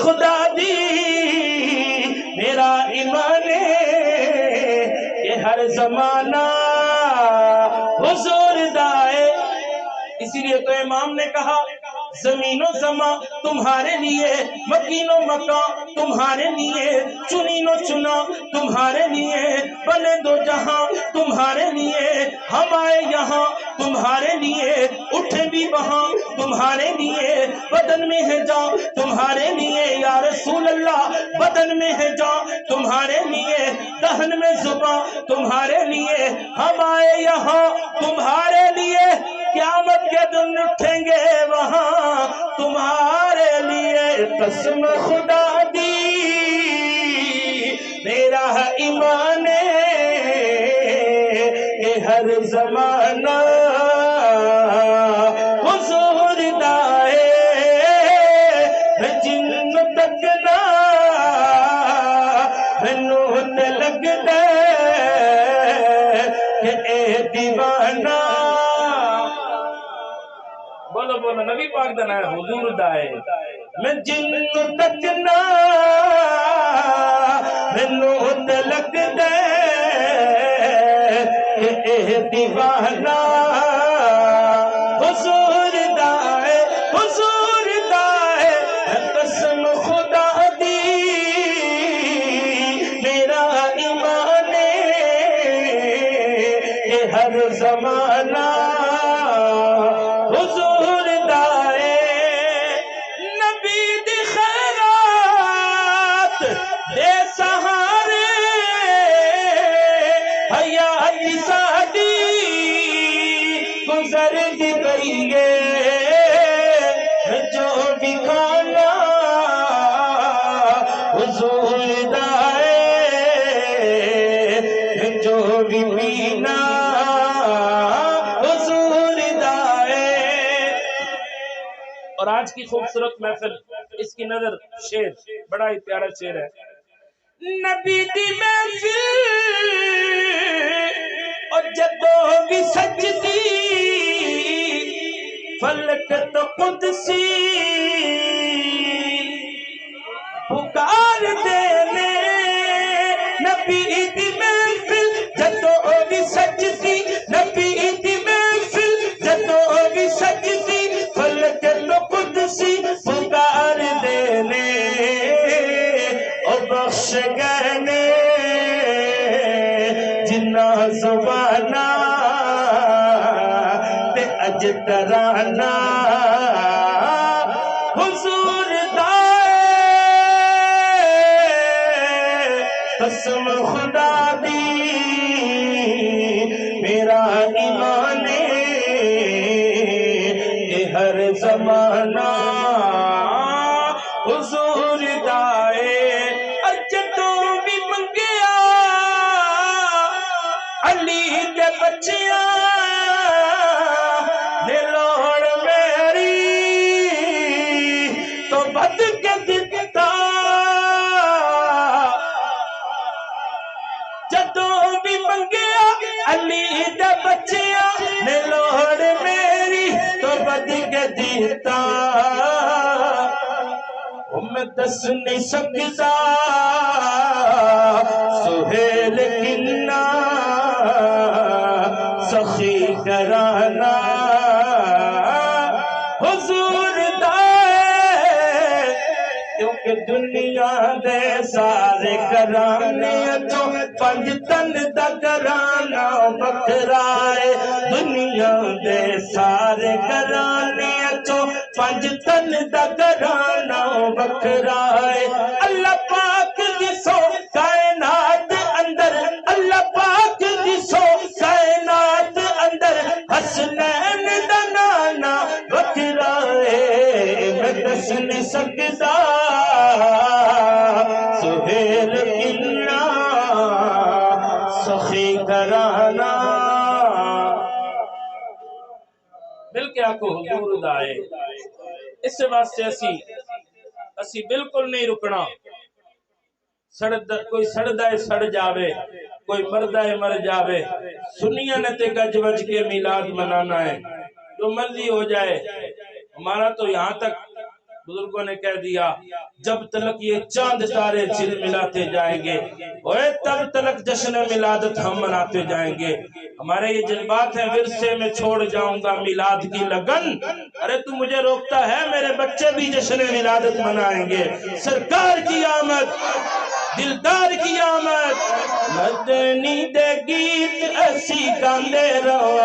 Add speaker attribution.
Speaker 1: خدا دی میرا ایمان کہ ہر زمانہ حضور دائے. اسی لیے تو امام نے کہا زمین و زمان تمہارے لیے، مکین و مکان تمہارے لیے، چنین و چنا تمہارے لیے، بنے دو جہاں تمہارے لیے، ہم آئے یہاں تمہارے لیے، اٹھے بھی وہاں تمہارے لیے، بدن میں ہے جان تمہارے لیے یا رسول اللہ، بدن میں ہے جان تمہارے لیے، دہن میں زبان تمہارے لیے، ہم آئے یہاں تمہارے لیے، قیامت کے دن اٹھیں گے وہاں تمہارے لیے. قسم خدا دی میرا ایمان کہ ہر زمانہ حضور دائے. میں جن تک نہ نوت لگ دے کہ اے دیوانہ. بولو بولو نبی پاک دا نام حضور دائے. میں جن تک نہ نوت لگ دے کہ اے دیوانہ حضور دائے حضور دائے. قسم خدا دی میرا ایمان کہ ہر زمانہ حضور دائے. نبی دی خیرات دے سہارے حیات سادی گزر دی گئی ہے. جو بھی کھانا حضور دائے، جو بھی پینا حضور دائے. اور آج کی خوبصورت محفل اس کی نظر شعر بڑا ہی پیارا شعر ہے. نبی دی محفل اور جدوں بھی سجدی فلک تو قدسی پکار دینے. نبی دی محفل جدوں بھی سجدی، نبی دی محفل جدوں بھی سجدی فلک تو قدسی پکار دینے. اور بخش گہنے جنہ زبانہ تے اج ترانہ حضور دائے. قسم خدا دی میرا ایمان کہ ہر زمانہ حضور دائے. جدوں بھی منگیا علی دے بچیاں نے لوڑ میری تو بد کے دتا. جدوں بھی منگیا علی دے بچیاں نے لوڑ میری تو بد کے دیتا. میں دس نہیں سکتا سہیل کنا سخی کرانا حضور دائے. کیونکہ دنیا دے سارے کرانے جو پنج تن دا کرانا بکرائے. دنیا دے سارے کرانے جو پنج تن دا کرانا بکرائے. اللہ پاک دی سو کائنات اندر، اللہ پاک دی سو کائنات اندر حسنین دا نانا بکرائے. میں دس نہیں سکتا سہیل کنا سخی کرانا. مل کے آکو حضور دائے. اس واسطے اسی بالکل نہیں رکنا. کوئی سڑدائے سڑ جاوے، کوئی مردائے مر جاوے. سنیاں نے تے گج وج کے میلاد منانا ہے، جو مرضی ہو جائے. ہمارا تو یہاں تک بزرگوں نے کہہ دیا جب تلک یہ چاند تارے ملاتے جائیں گے تب تلک جشن میلادت ہم مناتے جائیں گے. ہمارے یہ جذبات ہیں. ورثے میں چھوڑ جاؤں گا میلاد کی لگن. ارے تو مجھے روکتا ہے، میرے بچے بھی جشن میلادت منائیں گے. سرکار کی آمد، دلدار کی آمد، مدنی دے گیت ایسی گاندے رہو.